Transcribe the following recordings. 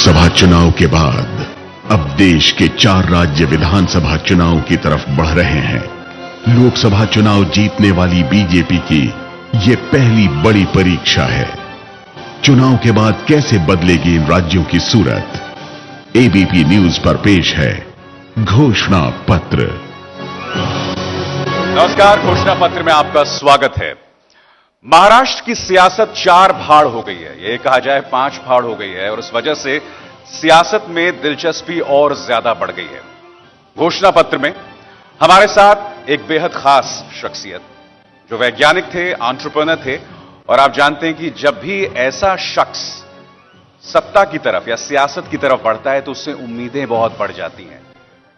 लोकसभा चुनाव के बाद अब देश के 4 राज्य विधानसभा चुनाव की तरफ बढ़ रहे हैं। लोकसभा चुनाव जीतने वाली बीजेपी की ये पहली बड़ी परीक्षा है। चुनाव के बाद कैसे बदलेगी इन राज्यों की सूरत? एबीपी न्यूज पर पेश है घोषणा पत्र। नमस्कार, घोषणा पत्र में आपका स्वागत है। महाराष्ट्र की सियासत 4 भाड़ हो गई है, ये कहा जाए 5 भाड़ हो गई है और इस वजह से सियासत में दिलचस्पी और ज्यादा बढ़ गई है। घोषणा पत्र में हमारे साथ एक बेहद खास शख्सियत जो वैज्ञानिक थे, एंटरप्रेन्योर थे, और आप जानते हैं कि जब भी ऐसा शख्स सत्ता की तरफ या सियासत की तरफ बढ़ता है तो उससे उम्मीदें बहुत बढ़ जाती हैं।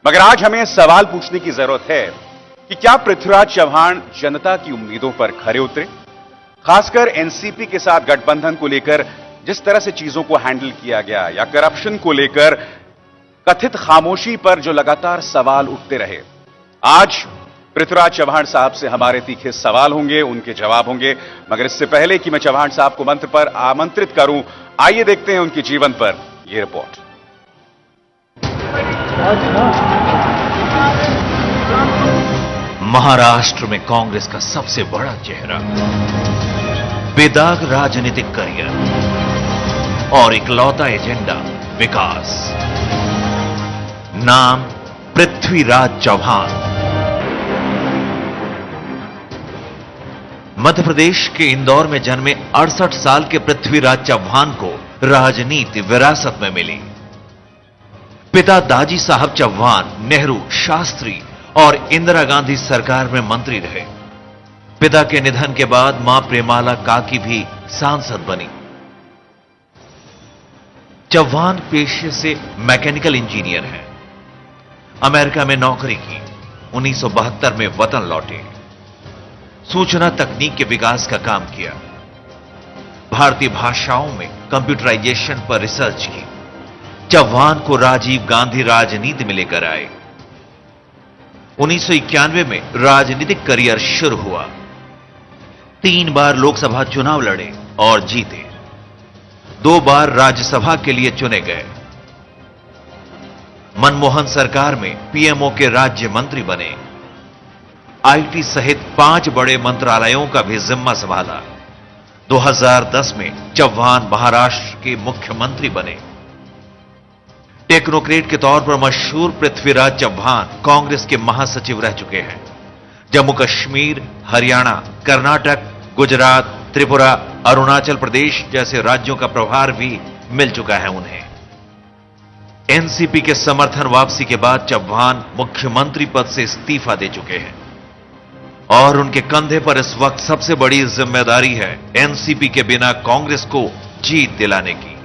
मगर आज हमें सवाल पूछने की जरूरत है कि क्या पृथ्वीराज चव्हाण जनता की उम्मीदों पर खरे उतरे? खासकर एनसीपी के साथ गठबंधन को लेकर जिस तरह से चीजों को हैंडल किया गया या करप्शन को लेकर कथित खामोशी पर जो लगातार सवाल उठते रहे, आज पृथ्वीराज चव्हाण साहब से हमारे तीखे सवाल होंगे, उनके जवाब होंगे। मगर इससे पहले कि मैं चव्हाण साहब को मंत्र पर आमंत्रित करूं, आइए देखते हैं उनके जीवन पर यह रिपोर्ट। महाराष्ट्र में कांग्रेस का सबसे बड़ा चेहरा, बेदाग राजनीतिक करियर और इकलौता एजेंडा विकास। नाम पृथ्वीराज चव्हाण। मध्य प्रदेश के इंदौर में जन्मे 68 साल के पृथ्वीराज चव्हाण को राजनीति विरासत में मिली। पिता दाजी साहब चव्हाण नेहरू, शास्त्री और इंदिरा गांधी सरकार में मंत्री रहे। पिता के निधन के बाद मां प्रेमाला काकी भी सांसद बनी। चव्हाण पेशे से मैकेनिकल इंजीनियर हैं। अमेरिका में नौकरी की, 1972 में वतन लौटे। सूचना तकनीक के विकास का काम किया। भारतीय भाषाओं में कंप्यूटराइजेशन पर रिसर्च की। चव्हाण को राजीव गांधी राजनीति में लेकर आए। 1991 में राजनीतिक करियर शुरू हुआ। 3 बार लोकसभा चुनाव लड़े और जीते। 2 बार राज्यसभा के लिए चुने गए। मनमोहन सरकार में पीएमओ के राज्य मंत्री बने। आईटी सहित 5 बड़े मंत्रालयों का भी जिम्मा संभाला। 2010 में चव्हाण महाराष्ट्र के मुख्यमंत्री बने। टेक्नोक्रेट के तौर पर मशहूर पृथ्वीराज चव्हाण कांग्रेस के महासचिव रह चुके हैं। जम्मू कश्मीर, हरियाणा, कर्नाटक, गुजरात, त्रिपुरा, अरुणाचल प्रदेश जैसे राज्यों का प्रभार भी मिल चुका है उन्हें। एनसीपी के समर्थन वापसी के बाद चव्हाण मुख्यमंत्री पद से इस्तीफा दे चुके हैं और उनके कंधे पर इस वक्त सबसे बड़ी जिम्मेदारी है एनसीपी के बिना कांग्रेस को जीत दिलाने की।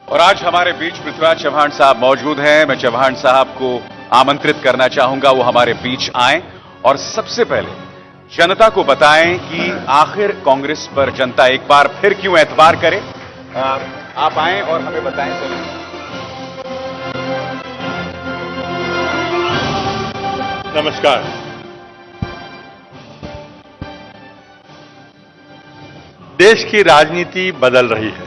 और आज हमारे बीच पृथ्वीराज चव्हाण साहब मौजूद हैं। मैं चव्हाण साहब को आमंत्रित करना चाहूंगा वो हमारे बीच आएं और सबसे पहले जनता को बताएं कि आखिर कांग्रेस पर जनता एक बार फिर क्यों एतबार करे। आप आएं और हमें बताएं। नमस्कार। देश की राजनीति बदल रही है।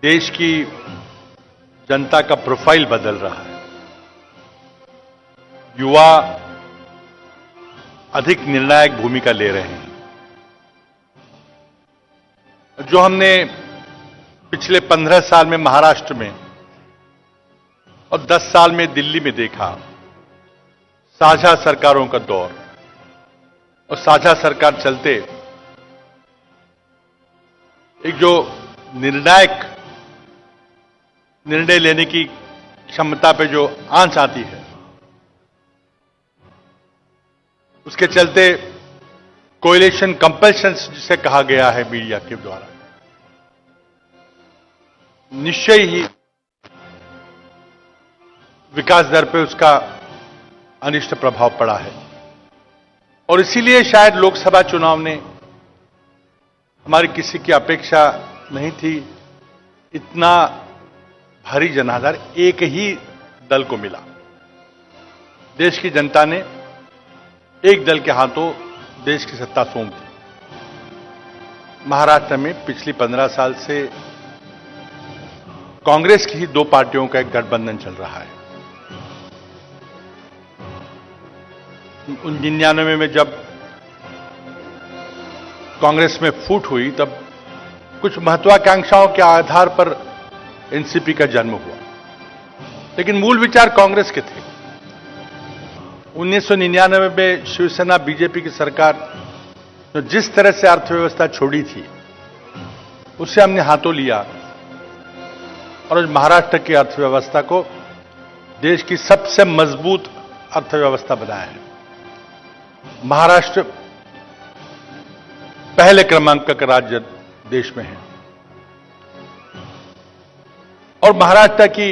देश की जनता का प्रोफाइल बदल रहा है। युवा अधिक निर्णायक भूमिका ले रहे हैं। जो हमने पिछले 15 साल में महाराष्ट्र में और 10 साल में दिल्ली में देखा, साझा सरकारों का दौर, और साझा सरकार चलते एक जो निर्णायक निर्णय लेने की क्षमता पे जो आंच आती है, उसके चलते कोएलिशन कंपल्शंस जिसे कहा गया है मीडिया के द्वारा, निश्चय ही विकास दर पे उसका अनिष्ट प्रभाव पड़ा है। और इसीलिए शायद लोकसभा चुनाव ने, हमारी किसी की अपेक्षा नहीं थी, इतना भारी जनाधार एक ही दल को मिला। देश की जनता ने एक दल के हाथों देश की सत्ता सौंप दी। महाराष्ट्र में पिछली 15 साल से कांग्रेस की ही दो पार्टियों का एक गठबंधन चल रहा है। 99 में जब कांग्रेस में फूट हुई तब कुछ महत्वाकांक्षाओं के आधार पर एनसीपी का जन्म हुआ, लेकिन मूल विचार कांग्रेस के थे। 1999 में शिवसेना बीजेपी की सरकार जो जिस तरह से अर्थव्यवस्था छोड़ी थी उससे हमने हाथों लिया और आज महाराष्ट्र की अर्थव्यवस्था को देश की सबसे मजबूत अर्थव्यवस्था बनाया है। महाराष्ट्र पहले क्रमांक का राज्य देश में है और महाराष्ट्र की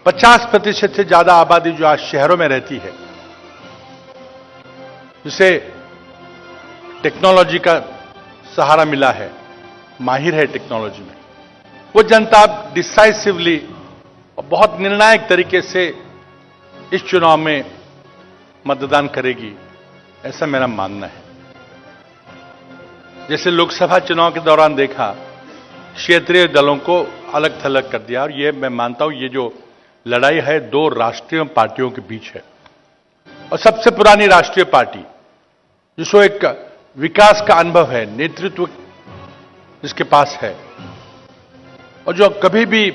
50% से ज्यादा आबादी जो आज शहरों में रहती है, जिसे टेक्नोलॉजी का सहारा मिला है, माहिर है टेक्नोलॉजी में, वो जनता अब डिसाइसिवली और बहुत निर्णायक तरीके से इस चुनाव में मतदान करेगी, ऐसा मेरा मानना है। जैसे लोकसभा चुनाव के दौरान देखा, क्षेत्रीय दलों को अलग थलग कर दिया और ये मैं मानता हूं ये जो लड़ाई है दो राष्ट्रीय पार्टियों के बीच है और सबसे पुरानी राष्ट्रीय पार्टी जिसको एक विकास का अनुभव है, नेतृत्व जिसके पास है और जो कभी भी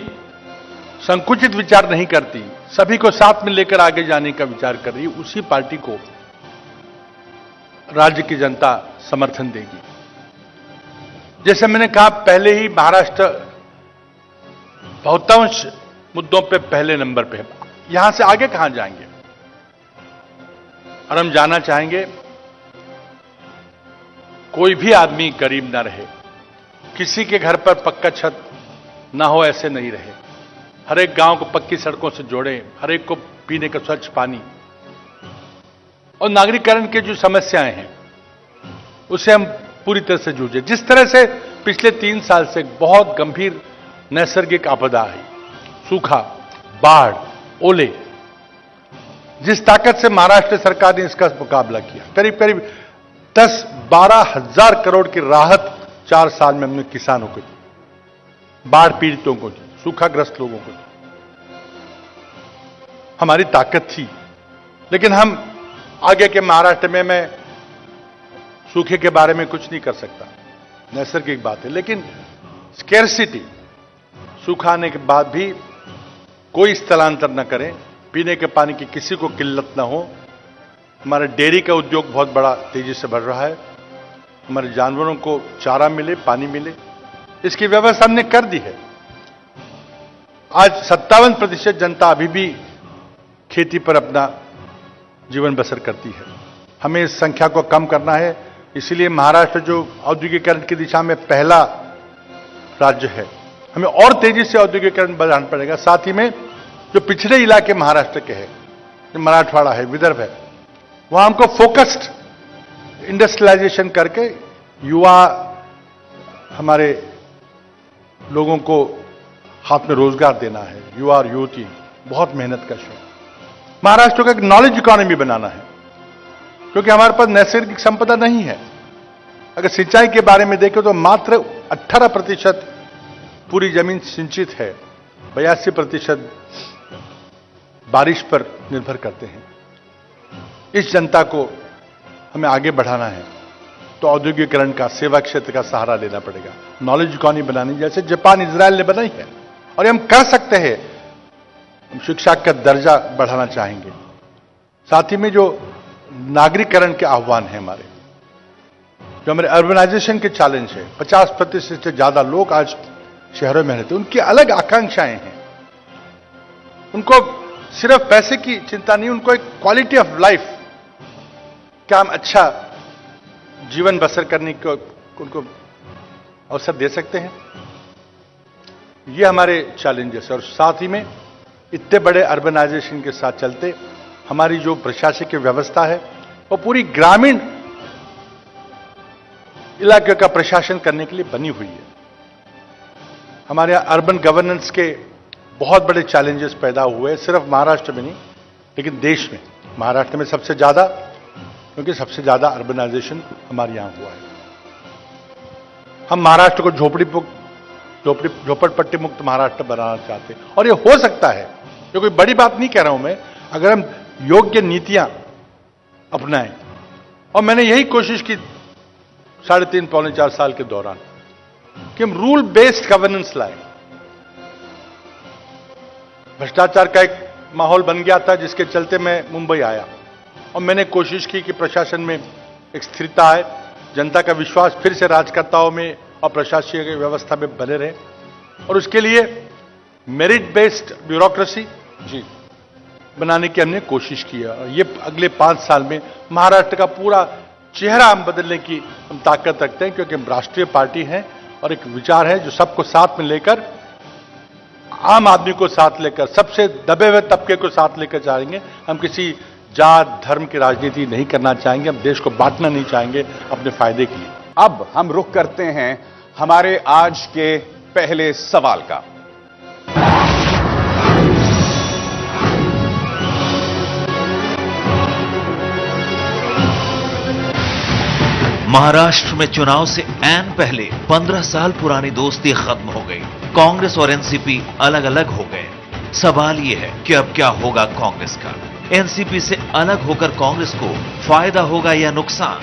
संकुचित विचार नहीं करती, सभी को साथ में लेकर आगे जाने का विचार कर रही है, उसी पार्टी को राज्य की जनता समर्थन देगी। जैसे मैंने कहा, पहले ही महाराष्ट्र बहुतांश मुद्दों पे पहले नंबर पे है। यहां से आगे कहां जाएंगे? और हम जानना चाहेंगे, कोई भी आदमी गरीब ना रहे, किसी के घर पर पक्का छत ना हो ऐसे नहीं रहे, हर एक गांव को पक्की सड़कों से जोड़ें, हर एक को पीने का स्वच्छ पानी और नागरिकरण की जो समस्याएं हैं उसे हम पूरी तरह से जूझे। जिस तरह से पिछले 3 साल से बहुत गंभीर नैसर्गिक आपदा आई, सूखा, बाढ़, ओले, जिस ताकत से महाराष्ट्र सरकार ने इसका मुकाबला किया, करीब करीब 10-12 हजार करोड़ की राहत 4 साल में हमने किसानों को दी, बाढ़ पीड़ितों को दी, सूखाग्रस्त लोगों को दी। हमारी ताकत थी, लेकिन हम आगे के महाराष्ट्र में मैं सूखे के बारे में कुछ नहीं कर सकता, नैसर्गिक बात है, लेकिन स्कैर्सिटी, सूखा आने के बाद भी कोई स्थलांतर न करें, पीने के पानी की किसी को किल्लत न हो। हमारा डेयरी का उद्योग बहुत बड़ा तेजी से बढ़ रहा है, हमारे जानवरों को चारा मिले, पानी मिले, इसकी व्यवस्था हमने कर दी है। आज 57% जनता अभी भी खेती पर अपना जीवन बसर करती है। हमें इस संख्या को कम करना है, इसलिए महाराष्ट्र जो औद्योगिकरण की दिशा में पहला राज्य है, हमें और तेजी से औद्योगिकरण बढ़ाना पड़ेगा। साथ ही में जो पिछड़े इलाके महाराष्ट्र के हैं, जो मराठवाड़ा है, विदर्भ है, वहां हमको फोकस्ड इंडस्ट्रियलाइजेशन करके युवा हमारे लोगों को हाथ में रोजगार देना है। युवा और युवती बहुत मेहनत कश है। महाराष्ट्र को एक नॉलेज इकोनॉमी बनाना है, क्योंकि हमारे पास नैसर्गिक संपदा नहीं है। अगर सिंचाई के बारे में देखें तो मात्र 18% पूरी जमीन सिंचित है, 82% बारिश पर निर्भर करते हैं। इस जनता को हमें आगे बढ़ाना है तो औद्योगिकरण का, सेवा क्षेत्र का सहारा लेना पड़ेगा, नॉलेज इकोनॉमी बनानी जैसे जापान, इजराइल ने बनाई है, और हम कर सकते हैं। हम शिक्षा का दर्जा बढ़ाना चाहेंगे। साथ ही में जो नागरिकरण के आह्वान हैं हमारे, जो हमारे अर्बनाइजेशन के चैलेंज है, 50% से ज्यादा लोग आज शहरों में रहते हैं, उनकी अलग आकांक्षाएं हैं। उनको सिर्फ पैसे की चिंता नहीं, उनको एक क्वालिटी ऑफ लाइफ, क्या हम अच्छा जीवन बसर करने को उनको अवसर दे सकते हैं, ये हमारे चैलेंजेस। और साथ ही में इतने बड़े अर्बनाइजेशन के साथ चलते हमारी जो प्रशासकीय व्यवस्था है वो पूरी ग्रामीण इलाके का प्रशासन करने के लिए बनी हुई है। हमारे यहां अर्बन गवर्नेंस के बहुत बड़े चैलेंजेस पैदा हुए, सिर्फ महाराष्ट्र में नहीं लेकिन देश में। महाराष्ट्र में सबसे ज्यादा, क्योंकि सबसे ज्यादा अर्बनाइजेशन हमारे यहां हुआ है। हम महाराष्ट्र को झोपड़पट्टी मुक्त महाराष्ट्र बनाना चाहते हैं, और ये हो सकता है। ये कोई बड़ी बात नहीं कह रहा हूं मैं, अगर हम योग्य नीतियां अपनाएं। और मैंने यही कोशिश की 3.5 पौने 4 साल के दौरान कि हम रूल बेस्ड गवर्नेंस लाएं। भ्रष्टाचार का एक माहौल बन गया था, जिसके चलते मैं मुंबई आया और मैंने कोशिश की कि प्रशासन में एक स्थिरता आए, जनता का विश्वास फिर से राजकर्ताओं में और प्रशासकीय व्यवस्था में बने रहे, और उसके लिए मेरिट बेस्ड ब्यूरोक्रेसी बनाने की हमने कोशिश की है। और ये अगले 5 साल में महाराष्ट्र का पूरा चेहरा हम बदलने की हम ताकत रखते हैं, क्योंकि हम राष्ट्रीय पार्टी हैं और एक विचार है जो सबको साथ में लेकर, आम आदमी को साथ लेकर, सबसे दबे हुए तबके को साथ लेकर जाएंगे। हम किसी जात धर्म की राजनीति नहीं करना चाहेंगे, हम देश को बांटना नहीं चाहेंगे अपने फायदे के लिए। अब हम रुख करते हैं हमारे आज के पहले सवाल का। महाराष्ट्र में चुनाव से ऐन पहले 15 साल पुरानी दोस्ती खत्म हो गई। कांग्रेस और एनसीपी अलग अलग हो गए। सवाल यह है कि अब क्या होगा कांग्रेस का? एनसीपी से अलग होकर कांग्रेस को फायदा होगा या नुकसान?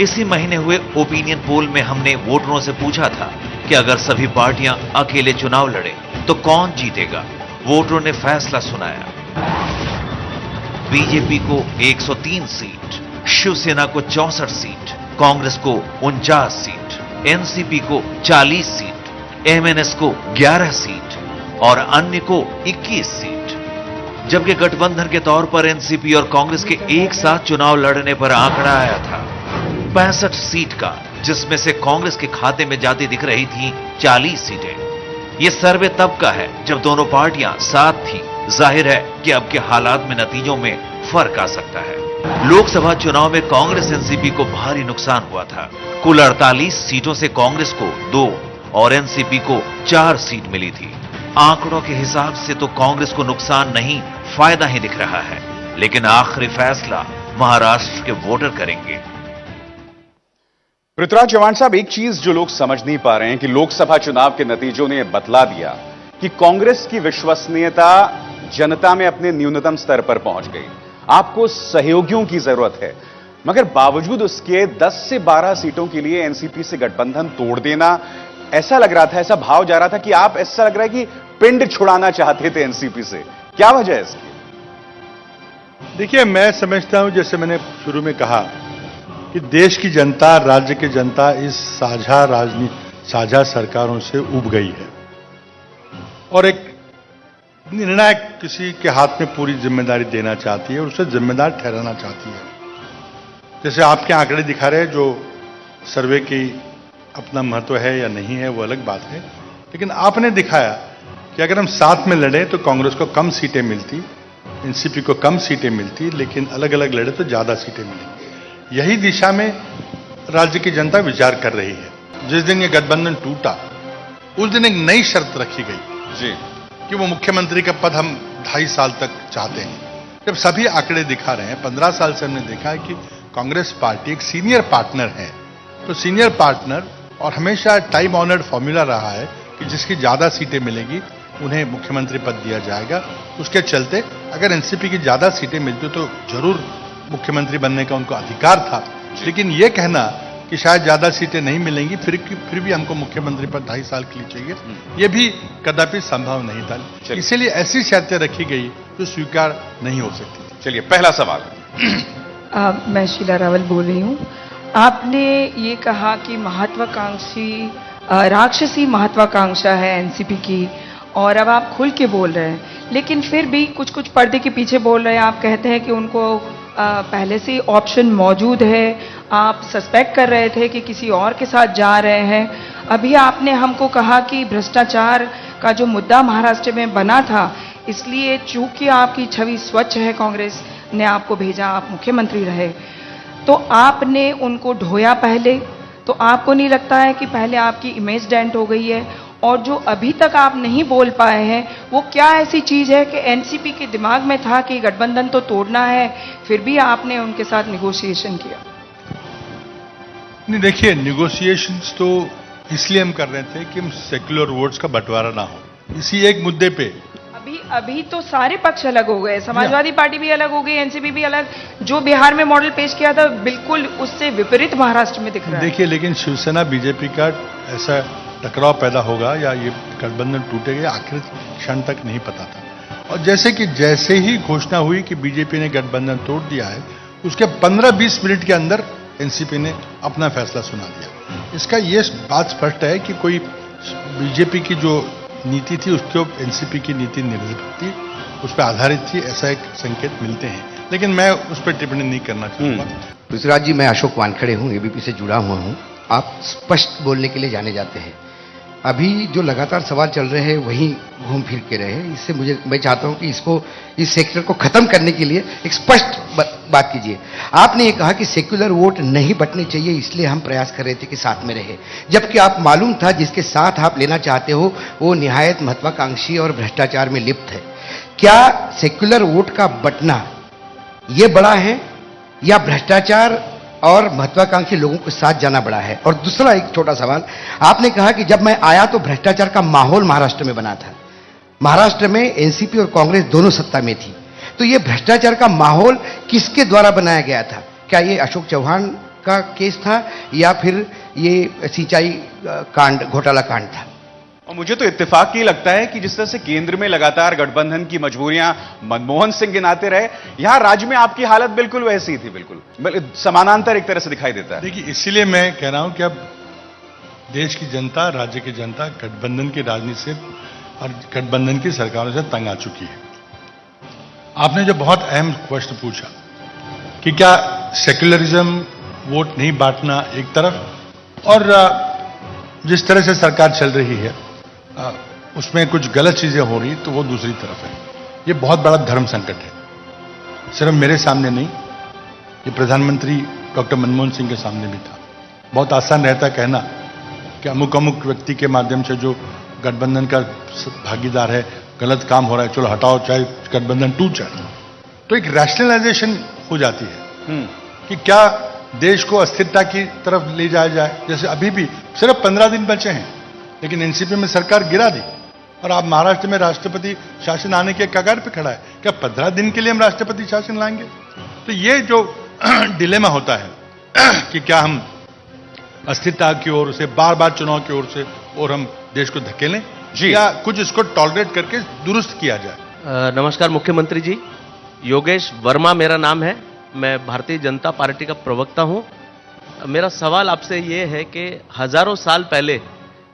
इसी महीने हुए ओपिनियन पोल में हमने वोटरों से पूछा था कि अगर सभी पार्टियां अकेले चुनाव लड़े तो कौन जीतेगा। वोटरों ने फैसला सुनाया। बीजेपी को 103 सीट, शिवसेना को 64 सीट, कांग्रेस को 49 सीट, एनसीपी को 40 सीट, एमएनएस को 11 सीट और अन्य को 21 सीट। जबकि गठबंधन के तौर पर एनसीपी और कांग्रेस के एक साथ चुनाव लड़ने पर आंकड़ा आया था 65 सीट का, जिसमें से कांग्रेस के खाते में जाती दिख रही थी 40 सीटें। यह सर्वे तब का है जब दोनों पार्टियां साथ थी। जाहिर है कि अब के हालात में नतीजों में फर्क आ सकता है। लोकसभा चुनाव में कांग्रेस एनसीपी को भारी नुकसान हुआ था। कुल 48 सीटों से कांग्रेस को 2 और एनसीपी को 4 सीट मिली थी। आंकड़ों के हिसाब से तो कांग्रेस को नुकसान नहीं, फायदा ही दिख रहा है। लेकिन आखिरी फैसला महाराष्ट्र के वोटर करेंगे। पृथ्वीराज चव्हाण साहब, एक चीज जो लोग समझ नहीं पा रहे हैं कि लोकसभा चुनाव के नतीजों ने बतला दिया कि कांग्रेस की विश्वसनीयता जनता में अपने न्यूनतम स्तर पर पहुंच गई। आपको सहयोगियों की जरूरत है, मगर बावजूद उसके 10 से 12 सीटों के लिए एनसीपी से गठबंधन तोड़ देना, ऐसा लग रहा था, ऐसा भाव जा रहा था कि आप, ऐसा लग रहा है कि पिंड छुड़ाना चाहते थे एनसीपी से। क्या वजह है इसकी? देखिए, मैं समझता हूं, जैसे मैंने शुरू में कहा कि देश की जनता, राज्य की जनता इस साझा सरकारों से उब गई है और एक निर्णायक किसी के हाथ में पूरी जिम्मेदारी देना चाहती है और उसे जिम्मेदार ठहराना चाहती है। जैसे आपके आंकड़े दिखा रहे हैं, जो सर्वे की अपना महत्व है या नहीं है वो अलग बात है, लेकिन आपने दिखाया कि अगर हम साथ में लड़े तो कांग्रेस को कम सीटें मिलती, एनसीपी को कम सीटें मिलती, लेकिन अलग अलग लड़े तो ज्यादा सीटें मिली। यही दिशा में राज्य की जनता विचार कर रही है। जिस दिन ये गठबंधन टूटा उस दिन एक नई शर्त रखी गई जी कि वो मुख्यमंत्री का पद हम 2.5 साल तक चाहते हैं। जब सभी आंकड़े दिखा रहे हैं, 15 साल से हमने देखा है कि कांग्रेस पार्टी एक सीनियर पार्टनर है, तो सीनियर पार्टनर और हमेशा टाइम ऑनर्ड फॉर्मूला रहा है कि जिसकी ज्यादा सीटें मिलेगी उन्हें मुख्यमंत्री पद दिया जाएगा। उसके चलते अगर एनसीपी की ज्यादा सीटें मिलती तो जरूर मुख्यमंत्री बनने का उनको अधिकार था, लेकिन यह कहना कि शायद ज्यादा सीटें नहीं मिलेंगी फिर भी हमको मुख्यमंत्री पद 2.5 साल के लिए चाहिए, यह भी कदापि संभव नहीं था। इसीलिए ऐसी शर्तें रखी गई जो स्वीकार नहीं हो सकती। चलिए, पहला सवाल। मैं शीला रावल बोल रही हूँ। आपने ये कहा कि राक्षसी महत्वाकांक्षा है एनसीपी की, और अब आप खुल के बोल रहे हैं, लेकिन फिर भी कुछ कुछ पर्दे के पीछे बोल रहे हैं। आप कहते हैं कि उनको पहले से ऑप्शन मौजूद है, आप सस्पेक्ट कर रहे थे कि किसी और के साथ जा रहे हैं। अभी आपने हमको कहा कि भ्रष्टाचार का जो मुद्दा महाराष्ट्र में बना था, इसलिए चूंकि आपकी छवि स्वच्छ है, कांग्रेस ने आपको भेजा, आप मुख्यमंत्री रहे, तो आपने उनको ढोया पहले। तो आपको नहीं लगता है कि पहले आपकी इमेज डेंट हो गई है? और जो अभी तक आप नहीं बोल पाए हैं, वो क्या ऐसी चीज है कि एनसीपी के दिमाग में था कि गठबंधन तो तोड़ना है, फिर भी आपने उनके साथ निगोशिएशन किया? नहीं, देखिए, निगोशिएशंस तो इसलिए हम कर रहे थे कि हम सेक्युलर वोट्स का बंटवारा ना हो। इसी एक मुद्दे पे अभी तो सारे पक्ष अलग हो गए, समाजवादी पार्टी भी अलग हो गई, एनसीपी भी अलग। जो बिहार में मॉडल पेश किया था बिल्कुल उससे विपरीत महाराष्ट्र में दिख रहा है। देखिए, लेकिन शिवसेना बीजेपी का ऐसा टकराव पैदा होगा या ये गठबंधन टूटेगा आखिर क्षण तक नहीं पता था। और जैसे ही घोषणा हुई कि बीजेपी ने गठबंधन तोड़ दिया है, उसके 15-20 मिनट के अंदर एनसीपी ने अपना फैसला सुना दिया। इसका ये बात स्पष्ट है कि कोई बीजेपी की जो नीति थी उसके एनसीपी की नीति निर्भर थी, उस पर आधारित थी, ऐसा एक संकेत मिलते हैं। लेकिन मैं उस पर टिप्पणी नहीं करना चाहूंगा। पृथ्वीराज जी, मैं अशोक वानखेड़े हूं, एबीपी से जुड़ा हुआ हूं। आप स्पष्ट बोलने के लिए जाने जाते हैं। अभी जो लगातार सवाल चल रहे हैं वहीं घूम फिर के रहे हैं। इससे मैं चाहता हूं कि इस सेक्टर को खत्म करने के लिए एक स्पष्ट बात कीजिए। आपने ये कहा कि सेक्युलर वोट नहीं बंटने चाहिए, इसलिए हम प्रयास कर रहे थे कि साथ में रहे, जबकि आप मालूम था जिसके साथ आप लेना चाहते हो वो निहायत महत्वाकांक्षी और भ्रष्टाचार में लिप्त है। क्या सेक्युलर वोट का बंटना ये बड़ा है या भ्रष्टाचार और महत्वाकांक्षी लोगों के साथ जाना बड़ा है? और दूसरा एक छोटा सवाल, आपने कहा कि जब मैं आया तो भ्रष्टाचार का माहौल महाराष्ट्र में बना था। महाराष्ट्र में एनसीपी और कांग्रेस दोनों सत्ता में थी, तो ये भ्रष्टाचार का माहौल किसके द्वारा बनाया गया था? क्या ये अशोक चौहान का केस था या फिर ये सिंचाई कांड, घोटाला कांड था? और मुझे तो इत्तेफाक ही लगता है कि जिस तरह से केंद्र में लगातार गठबंधन की मजबूरियां मनमोहन सिंह गिनाते रहे, यहां राज्य में आपकी हालत बिल्कुल वैसी ही थी, बिल्कुल समानांतर एक तरह से दिखाई देता है। देखिए, इसीलिए मैं कह रहा हूं कि अब देश की जनता, राज्य की जनता गठबंधन की राजनीति से और गठबंधन की सरकारों से तंग आ चुकी है। आपने जो बहुत अहम क्वेश्चन पूछा कि क्या सेक्युलरिज्म, वोट नहीं बांटना एक तरफ, और जिस तरह से सरकार चल रही है उसमें कुछ गलत चीजें हो रही तो वो दूसरी तरफ है। ये बहुत बड़ा धर्म संकट है, सिर्फ मेरे सामने नहीं, ये प्रधानमंत्री डॉक्टर मनमोहन सिंह के सामने भी था। बहुत आसान रहता कहना कि अमुक अमुक व्यक्ति के माध्यम से जो गठबंधन का भागीदार है, गलत काम हो रहा है, चलो हटाओ, चाहे गठबंधन टूट जाए। तो एक रैशनलाइजेशन हो जाती है कि क्या देश को अस्थिरता की तरफ ले जाया जाए। जैसे अभी भी सिर्फ 15 दिन बचे हैं, लेकिन एनसीपी में सरकार गिरा दी और आप महाराष्ट्र में राष्ट्रपति शासन आने के कगार पे खड़ा है। क्या 15 दिन के लिए हम राष्ट्रपति शासन लाएंगे? तो ये जो डिलेमा होता है कि क्या हम अस्थिरता की ओर से, बार बार चुनाव की ओर से, और हम देश को धकेलें या कुछ इसको टॉलरेट करके दुरुस्त किया जाए। नमस्कार मुख्यमंत्री जी, योगेश वर्मा मेरा नाम है, मैं भारतीय जनता पार्टी का प्रवक्ता हूं। मेरा सवाल आपसे ये है कि हजारों साल पहले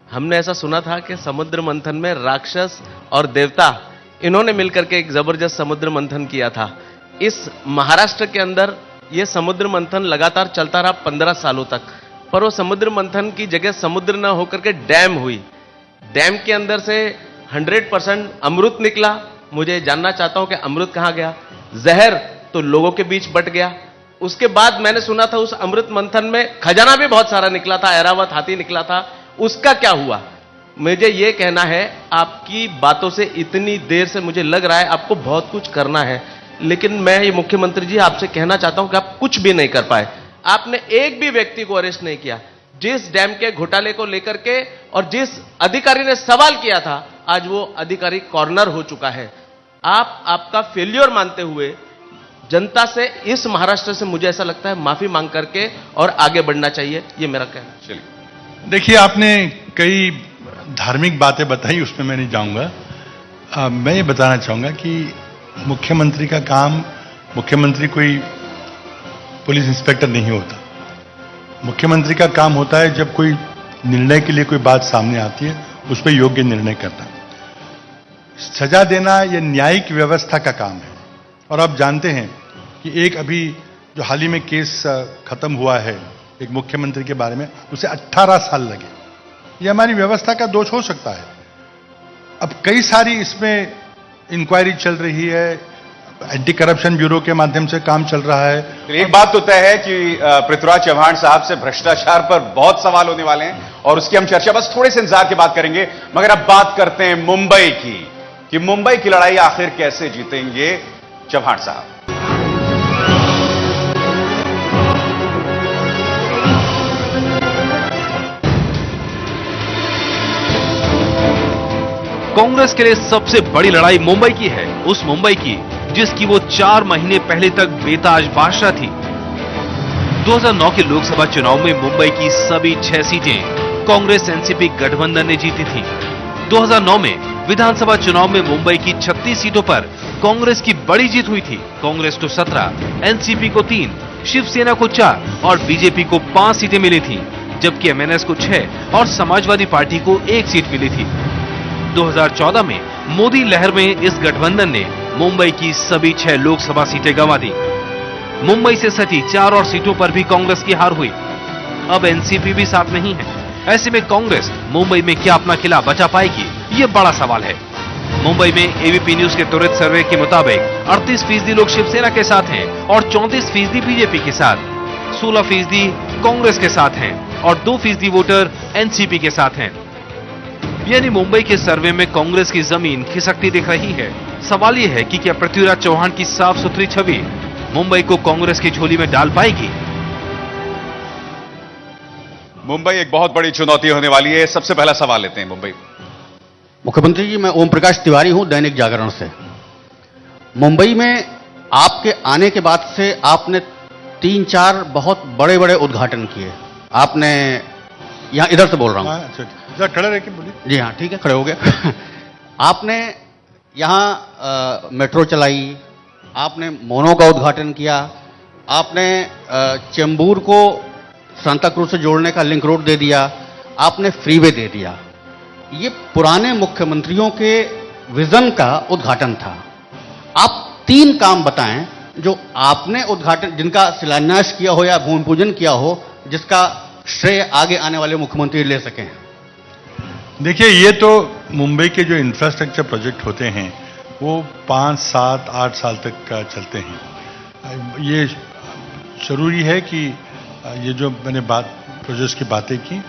हमने ऐसा सुना था कि समुद्र मंथन में राक्षस और देवता इन्होंने मिलकर के एक जबरदस्त समुद्र मंथन किया था। इस महाराष्ट्र के अंदर यह समुद्र मंथन लगातार चलता रहा 15 सालों तक, पर वो समुद्र मंथन की जगह समुद्र न होकर के डैम हुई। डैम के अंदर से 100% अमृत निकला। मुझे जानना चाहता हूं कि अमृत कहां गया? जहर तो लोगों के बीच बट गया। उसके बाद मैंने सुना था उस अमृत मंथन में खजाना भी बहुत सारा निकला था, ऐरावत हाथी निकला था, उसका क्या हुआ? मुझे यह कहना है, आपकी बातों से इतनी देर से मुझे लग रहा है आपको बहुत कुछ करना है, लेकिन मैं ये मुख्यमंत्री जी आपसे कहना चाहता हूं कि आप कुछ भी नहीं कर पाए। आपने एक भी व्यक्ति को अरेस्ट नहीं किया। जिस डैम के घोटाले को लेकर के और जिस अधिकारी ने सवाल किया था, आज वो अधिकारी कॉर्नर हो चुका है। आपका फेल्योर मानते हुए जनता से, इस महाराष्ट्र से मुझे ऐसा लगता है माफी मांग करके और आगे बढ़ना चाहिए, ये मेरा कहना है। चलिए, देखिए, आपने कई धार्मिक बातें बताई, उसमें मैं नहीं जाऊंगा। मैं ये बताना चाहूंगा कि मुख्यमंत्री का काम, मुख्यमंत्री कोई पुलिस इंस्पेक्टर नहीं होता। मुख्यमंत्री का काम होता है जब कोई निर्णय के लिए कोई बात सामने आती है उस पर योग्य निर्णय करना। सजा देना यह न्यायिक व्यवस्था का काम है। और आप जानते हैं कि एक अभी जो हाल ही में केस खत्म हुआ है एक मुख्यमंत्री के बारे में, उसे 18 साल लगे। यह हमारी व्यवस्था का दोष हो सकता है। अब कई सारी इसमें इंक्वायरी चल रही है, एंटी करप्शन ब्यूरो के माध्यम से काम चल रहा है। तो एक बात तो तय है कि पृथ्वीराज चव्हाण साहब से भ्रष्टाचार पर बहुत सवाल होने वाले हैं और उसकी हम चर्चा बस थोड़े से इंतजार के बाद करेंगे। मगर अब बात करते हैं मुंबई की, कि मुंबई की लड़ाई आखिर कैसे जीतेंगे चव्हाण साहब। कांग्रेस के लिए सबसे बड़ी लड़ाई मुंबई की है, उस मुंबई की जिसकी वो 4 महीने पहले तक बेताज बादशाह थी। 2009 के लोकसभा चुनाव में मुंबई की सभी 6 सीटें कांग्रेस एनसीपी गठबंधन ने जीती थी। 2009 में विधानसभा चुनाव में मुंबई की 36 सीटों पर कांग्रेस की बड़ी जीत हुई थी। कांग्रेस को 17, एनसीपी को 3, शिवसेना को 4 और बीजेपी को 5 सीटें मिली थी, जबकि एमएनएस को 6 और समाजवादी पार्टी को 1 सीट मिली थी। 2014 में मोदी लहर में इस गठबंधन ने मुंबई की सभी 6 लोकसभा सीटें गंवा दी। मुंबई से सटी 4 और सीटों पर भी कांग्रेस की हार हुई। अब एनसीपी भी साथ नहीं है। ऐसे में कांग्रेस मुंबई में क्या अपना किला बचा पाएगी, ये बड़ा सवाल है। मुंबई में एबीपी न्यूज के त्वरित सर्वे के मुताबिक 38% लोग शिवसेना के साथ हैं और 34% बीजेपी के साथ, 16% कांग्रेस के साथ हैं और 2% वोटर एनसीपी के साथ हैं। यानी मुंबई के सर्वे में कांग्रेस की जमीन खिसकती दिख रही है। सवाल यह है कि क्या पृथ्वीराज चौहान की साफ सुथरी छवि मुंबई को कांग्रेस की झोली में डाल पाएगी? मुंबई एक बहुत बड़ी चुनौती होने वाली है। सबसे पहला सवाल लेते हैं मुंबई। मुख्यमंत्री जी, मैं ओम प्रकाश तिवारी हूं, दैनिक जागरण से। मुंबई में आपके आने के बाद से आपने 3-4 बहुत बड़े बड़े उद्घाटन किए। आपने यहां इधर से बोल रहा हूं। अच्छा, खड़े रह के बोलिए। जी हाँ, ठीक है, खड़े हो गए। आपने यहां मेट्रो चलाई, आपने मोनो का उद्घाटन किया, आपने चेंबूर को सांता क्रूज से जोड़ने का लिंक रोड दे दिया, आपने फ्रीवे दे दिया। ये पुराने मुख्यमंत्रियों के विजन का उद्घाटन था। आप 3 काम बताएं जो आपने उद्घाटन, जिनका शिलान्यास किया हो या भूमि पूजन किया हो, जिसका श्रेय आगे आने वाले मुख्यमंत्री ले सकें। देखिए, ये तो मुंबई के जो इंफ्रास्ट्रक्चर प्रोजेक्ट होते हैं वो 5, 7, 8 साल तक का चलते हैं। ये जरूरी है कि ये जो मैंने प्रोजेक्ट्स की बातें की,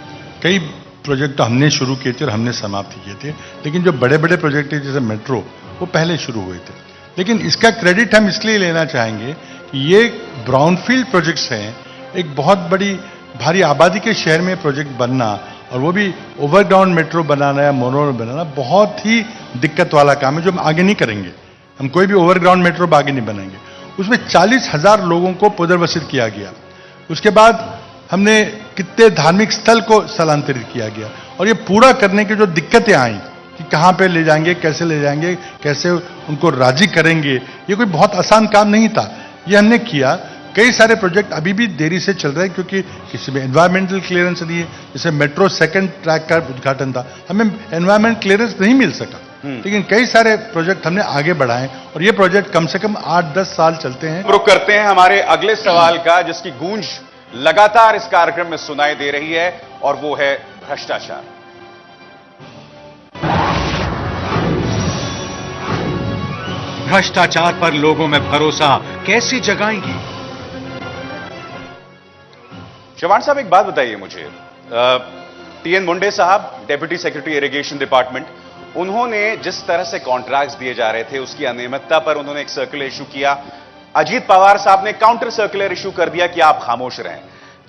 कई प्रोजेक्ट तो हमने शुरू किए थे और हमने समाप्त किए थे, लेकिन जो बड़े बड़े प्रोजेक्ट हैं जैसे मेट्रो, वो पहले शुरू हुए थे। लेकिन इसका क्रेडिट हम इसलिए लेना चाहेंगे कि ये ब्राउनफील्ड प्रोजेक्ट्स हैं। एक बहुत बड़ी भारी आबादी के शहर में प्रोजेक्ट बनना, और वो भी ओवरग्राउंड मेट्रो बनाना या मोनो बनाना, बहुत ही दिक्कत वाला काम है जो हम आगे नहीं करेंगे। हम कोई भी ओवरग्राउंड मेट्रो आगे नहीं बनाएंगे। उसमें 40,000 लोगों को पुनर्वसित किया गया। उसके बाद हमने कितने धार्मिक स्थल को स्थलांतरित किया गया, और ये पूरा करने की जो दिक्कतें आई कि कहाँ पे ले जाएंगे, कैसे उनको राजी करेंगे, ये कोई बहुत आसान काम नहीं था। ये हमने किया। कई सारे प्रोजेक्ट अभी भी देरी से चल रहे हैं क्योंकि किसी में एनवायरमेंटल क्लियरेंस नहीं है। जैसे मेट्रो 2nd ट्रैक का उद्घाटन था, हमें एनवायरमेंट क्लियरेंस नहीं मिल सका, लेकिन कई सारे प्रोजेक्ट हमने आगे बढ़ाए और ये प्रोजेक्ट कम से कम 8-10 साल चलते हैं। रुक करते हैं हमारे अगले सवाल का, जिसकी गूंज लगातार इस कार्यक्रम में सुनाई दे रही है, और वो है भ्रष्टाचार। भ्रष्टाचार पर लोगों में भरोसा कैसे जगाएंगी? चौहान साहब, एक बात बताइए मुझे। टीएन मुंडे साहब, डेप्यूटी सेक्रेटरी इरिगेशन डिपार्टमेंट, उन्होंने जिस तरह से कॉन्ट्रैक्ट्स दिए जा रहे थे उसकी अनियमितता पर उन्होंने एक सर्कुलर इशू किया। अजीत पवार साहब ने काउंटर सर्कुलर इशू कर दिया कि आप खामोश रहें।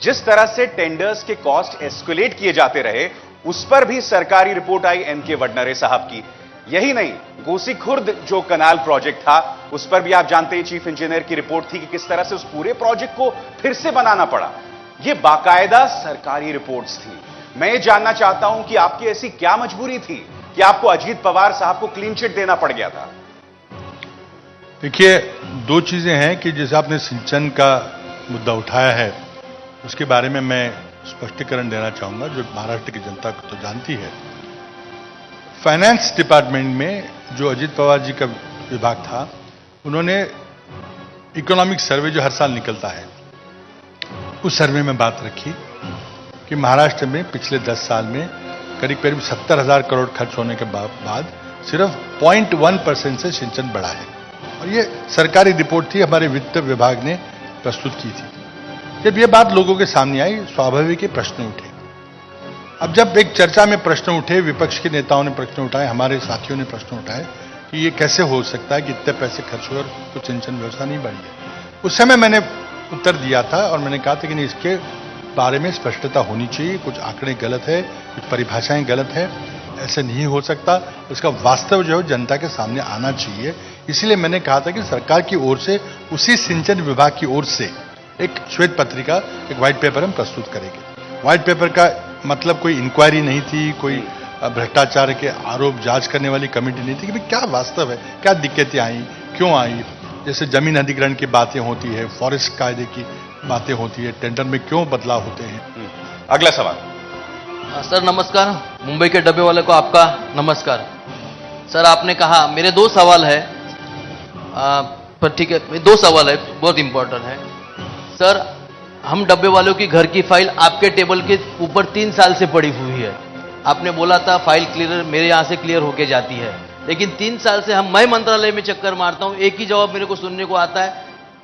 जिस तरह से टेंडर्स के कॉस्ट एस्कुलेट किए जाते रहे, उस पर भी सरकारी रिपोर्ट आई एनके वडनरे साहब की। यही नहीं, गोसी खुर्द जो कनाल प्रोजेक्ट था, उस पर भी आप जानते हैं चीफ इंजीनियर की रिपोर्ट थी कि किस तरह से उस पूरे प्रोजेक्ट को फिर से बनाना पड़ा। ये बाकायदा सरकारी रिपोर्ट्स थी। मैं ये जानना चाहता हूं कि आपकी ऐसी क्या मजबूरी थी कि आपको अजीत पवार साहब को क्लीन चिट देना पड़ गया था? देखिए, 2 चीजें हैं कि जैसे आपने सिंचन का मुद्दा उठाया है, उसके बारे में मैं स्पष्टीकरण देना चाहूंगा, जो महाराष्ट्र की जनता को तो जानती है। फाइनेंस डिपार्टमेंट में जो अजीत पवार जी का विभाग था, उन्होंने इकोनॉमिक सर्वे जो हर साल निकलता है, उस सर्वे में बात रखी कि महाराष्ट्र में पिछले 10 साल में करीब 70,000 करोड़ खर्च होने के बाद सिर्फ 0.1% से सिंचन बढ़ा है। और ये सरकारी रिपोर्ट थी, हमारे वित्त विभाग ने प्रस्तुत की थी। जब ये बात लोगों के सामने आई, स्वाभाविक ही प्रश्न उठे। अब जब एक चर्चा में प्रश्न उठे, विपक्ष के नेताओं ने प्रश्न उठाए, हमारे साथियों ने प्रश्न उठाए कि ये कैसे हो सकता है कि इतने पैसे खर्च हुए और कुछ सिंचन व्यवस्था नहीं बढ़ी है। उस समय मैंने उत्तर दिया था और मैंने कहा था कि नहीं, इसके बारे में स्पष्टता होनी चाहिए। कुछ आंकड़े गलत है, कुछ परिभाषाएं गलत है। ऐसे नहीं हो सकता। उसका वास्तव जो है जनता के सामने आना चाहिए। इसलिए मैंने कहा था कि सरकार की ओर से, उसी सिंचन विभाग की ओर से एक श्वेत पत्रिका, एक व्हाइट पेपर हम प्रस्तुत करेंगे। व्हाइट पेपर का मतलब कोई इंक्वायरी नहीं थी, कोई भ्रष्टाचार के आरोप जांच करने वाली कमेटी नहीं थी कि भाई क्या वास्तव है, क्या दिक्कतें आई, क्यों आई। जैसे जमीन अधिग्रहण की बातें होती है, फॉरेस्ट कायदे की बातें होती है, टेंडर में क्यों बदलाव होते हैं। अगला सवाल। सर नमस्कार, मुंबई के डब्बे वाले को आपका नमस्कार। सर आपने कहा, मेरे दो सवाल है, पर ठीक है, दो सवाल है, बहुत इंपॉर्टेंट है। सर हम डब्बे वालों की घर की फाइल आपके टेबल के ऊपर 3 साल से पड़ी हुई है। आपने बोला था फाइल क्लियर मेरे यहाँ से क्लियर होके जाती है, लेकिन 3 साल से मैं मंत्रालय में चक्कर मारता हूँ, एक ही जवाब मेरे को सुनने को आता है,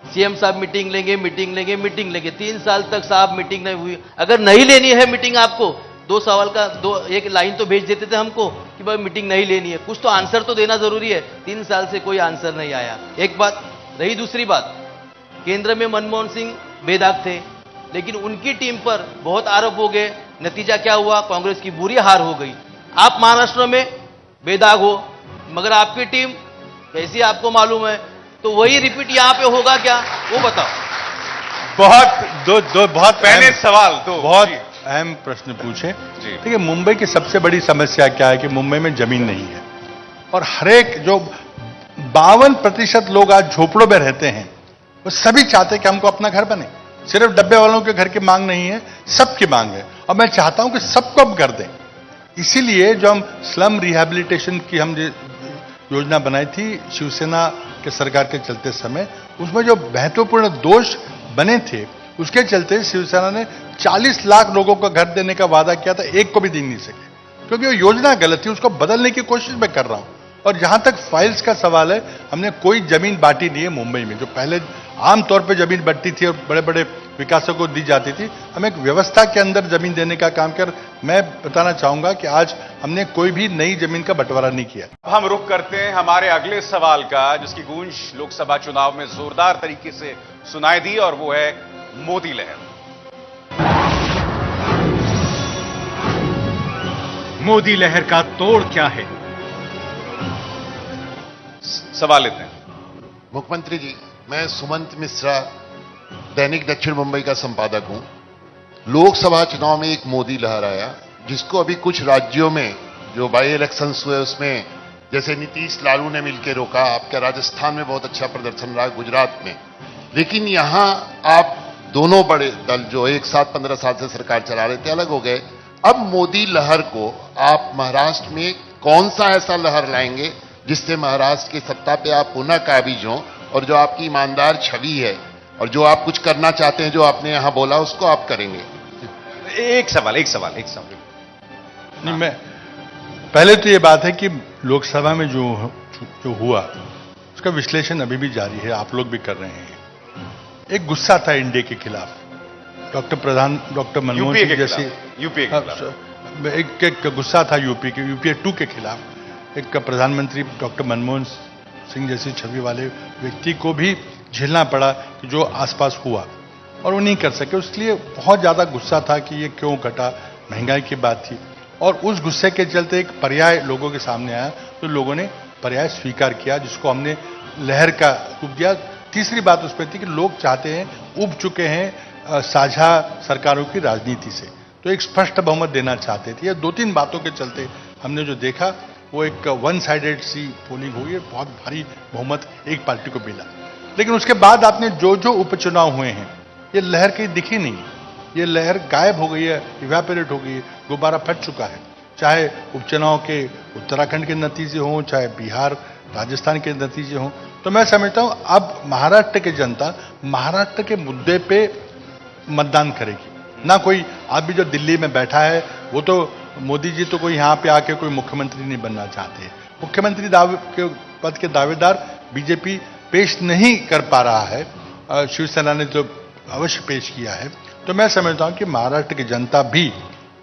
सीएम साहब मीटिंग लेंगे मीटिंग लेंगे मीटिंग लेंगे। 3 साल तक साहब मीटिंग नहीं हुई। अगर नहीं लेनी है मीटिंग आपको, दो सवाल का एक लाइन तो भेज देते थे हमको कि भाई मीटिंग नहीं लेनी है, कुछ तो आंसर तो देना जरूरी है। 3 साल से कोई आंसर नहीं आया। एक बात रही, दूसरी बात, केंद्र में मनमोहन सिंह बेदाग थे, लेकिन उनकी टीम पर बहुत आरोप हो गए। नतीजा क्या हुआ? कांग्रेस की बुरी हार हो गई। आप महाराष्ट्र में बेदाग हो, मगर आपकी टीम कैसी आपको मालूम है, तो वही रिपीट यहां पे होगा क्या, वो बताओ। बहुत पहले सवाल तो बहुत अहम प्रश्न पूछे। देखिए, मुंबई की सबसे बड़ी समस्या क्या है कि मुंबई में जमीन नहीं है, और हरेक जो 52% लोग आज झोपड़ों में रहते हैं, वो सभी चाहते हैं कि हमको अपना घर बने। सिर्फ डब्बे वालों के घर की मांग नहीं है, सबकी मांग है, और मैं चाहता हूं कि सबको हम कर दें। इसीलिए जो हम स्लम रिहैबिलिटेशन की हम योजना बनाई थी शिवसेना के सरकार के चलते समय, उसमें जो महत्वपूर्ण दोष बने थे, उसके चलते शिवसेना ने 40 लाख लोगों को घर देने का वादा किया था, एक को भी दे नहीं सके, क्योंकि वो योजना गलत थी। उसको बदलने की कोशिश मैं कर रहा हूं। और जहां तक फाइल्स का सवाल है, हमने कोई जमीन बांटी नहीं है मुंबई में। जो पहले आमतौर पर जमीन बंटती थी और बड़े बड़े विकासों को दी जाती थी, हम एक व्यवस्था के अंदर जमीन देने का काम कर। मैं बताना चाहूंगा कि आज हमने कोई भी नई जमीन का बंटवारा नहीं किया। हम रुख करते हैं हमारे अगले सवाल का, जिसकी गूंज लोकसभा चुनाव में जोरदार तरीके से सुनाई दी, और वो है मोदी लहर। मोदी लहर का तोड़ क्या है? सवाल लेते हैं। मुख्यमंत्री जी, मैं सुमंत मिश्रा, दैनिक दक्षिण मुंबई का संपादक हूं। लोकसभा चुनाव में एक मोदी लहर आया, जिसको अभी कुछ राज्यों में जो बाई इलेक्शंस हुए उसमें जैसे नीतीश लालू ने मिलकर रोका। आपका राजस्थान में बहुत अच्छा प्रदर्शन रहा, गुजरात में। लेकिन यहां आप दोनों बड़े दल जो एक साथ 15 साल से सरकार चला रहे थे, अलग हो गए। अब मोदी लहर को आप महाराष्ट्र में कौन सा ऐसा लहर लाएंगे जिससे महाराष्ट्र की सत्ता पे आप पुनः काबिज हों, और जो आपकी ईमानदार छवि है और जो आप कुछ करना चाहते हैं, जो आपने यहां बोला, उसको आप करेंगे? एक सवाल। नहीं, मैं पहले तो ये बात है कि लोकसभा में जो हुआ उसका विश्लेषण अभी भी जारी है, आप लोग भी कर रहे हैं। एक गुस्सा था इंडिया के खिलाफ, डॉक्टर मनमोहन सिंह जैसे यूपीए के खिलाफ एक गुस्सा था यूपीए 2 के खिलाफ। एक प्रधानमंत्री डॉक्टर मनमोहन सिंह जैसी छवि वाले व्यक्ति को भी झेलना पड़ा कि जो आसपास हुआ, और वो नहीं कर सके। इसलिए बहुत ज्यादा गुस्सा था कि ये क्यों घटा, महंगाई की बात थी, और उस गुस्से के चलते एक पर्याय लोगों के सामने आया, तो लोगों ने पर्याय स्वीकार किया, जिसको हमने लहर का रूप दिया। तीसरी बात उसमें थी कि लोग चाहते हैं, उब चुके हैं साझा सरकारों की राजनीति से, तो एक स्पष्ट बहुमत देना चाहते थे। ये 2-3 बातों के चलते हमने जो देखा वो एक वन साइडेड सी पोलिंग हुई है, बहुत भारी बहुमत एक पार्टी को मिला। लेकिन उसके बाद आपने जो उपचुनाव हुए हैं, ये लहर कहीं दिखी नहीं, ये लहर गायब हो गई है, इवेपोरेट हो गई है, गुब्बारा फट चुका है। चाहे उपचुनाव के उत्तराखंड के नतीजे हों, चाहे बिहार राजस्थान के नतीजे हों, तो मैं समझता हूं अब महाराष्ट्र की जनता महाराष्ट्र के मुद्दे पे मतदान करेगी। ना कोई अभी जो दिल्ली में बैठा है, वो तो मोदी जी तो कोई यहाँ पे आके कोई मुख्यमंत्री नहीं बनना चाहते। मुख्यमंत्री के पद के दावेदार बीजेपी पेश नहीं कर पा रहा है, शिवसेना ने तो अवश्य पेश किया है। तो मैं समझता हूं कि महाराष्ट्र की जनता भी,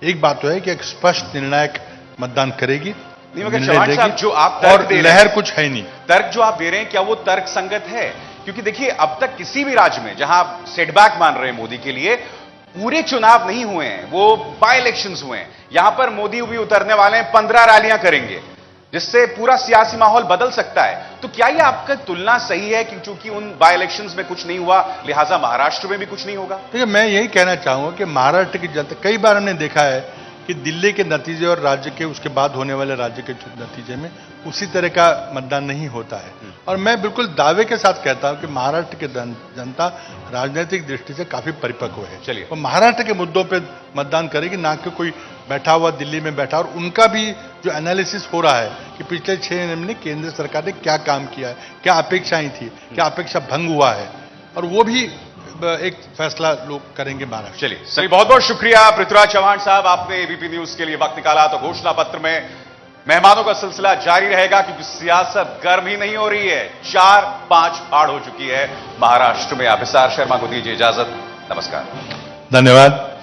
एक बात तो है कि एक स्पष्ट निर्णायक मतदान करेगी, नहीं, मगर चौहान साहब जो आप तर्क और दे रहे लहर हैं, कुछ है नहीं। तर्क जो आप दे रहे हैं, क्या वो तर्क संगत है? क्योंकि देखिए, अब तक किसी भी राज्य में जहां आप सेटबैक मान रहे हैं मोदी के लिए, पूरे चुनाव नहीं हुए हैं, वो बाय इलेक्शंस हुए हैं। यहां पर मोदी भी उतरने वाले हैं, 15 रैलियां करेंगे, जिससे पूरा सियासी माहौल बदल सकता है। तो क्या ये आपका तुलना सही है कि चूंकि उन बाय इलेक्शंस में कुछ नहीं हुआ, लिहाजा महाराष्ट्र में भी कुछ नहीं होगा? देखिए, मैं यही कहना चाहूंगा कि महाराष्ट्र की जनता, कई बार हमने देखा है कि दिल्ली के नतीजे और राज्य के उसके बाद होने वाले राज्य के नतीजे में उसी तरह का मतदान नहीं होता है। और मैं बिल्कुल दावे के साथ कहता हूं कि महाराष्ट्र की जनता राजनीतिक दृष्टि से काफी परिपक्व है। चलिए, वो महाराष्ट्र के मुद्दों पे मतदान करेगी, ना कि कोई बैठा हुआ दिल्ली में बैठा। और उनका भी जो एनालिसिस हो रहा है कि पिछले 6 महीने केंद्र सरकार ने क्या काम किया है, क्या अपेक्षाएं थी, क्या अपेक्षा भंग हुआ है, और वो भी एक फैसला लोग करेंगे महाराष्ट्र। चलिए, बहुत बहुत शुक्रिया पृथ्वीराज चव्हाण साहब, आपने एबीपी न्यूज के लिए वक्त निकाला। तो घोषणा पत्र में मेहमानों का सिलसिला जारी रहेगा, क्योंकि सियासत गर्म ही नहीं हो रही है, 4-5 फाड़ हो चुकी है महाराष्ट्र में। आप विशाल शर्मा को दीजिए इजाजत, नमस्कार, धन्यवाद।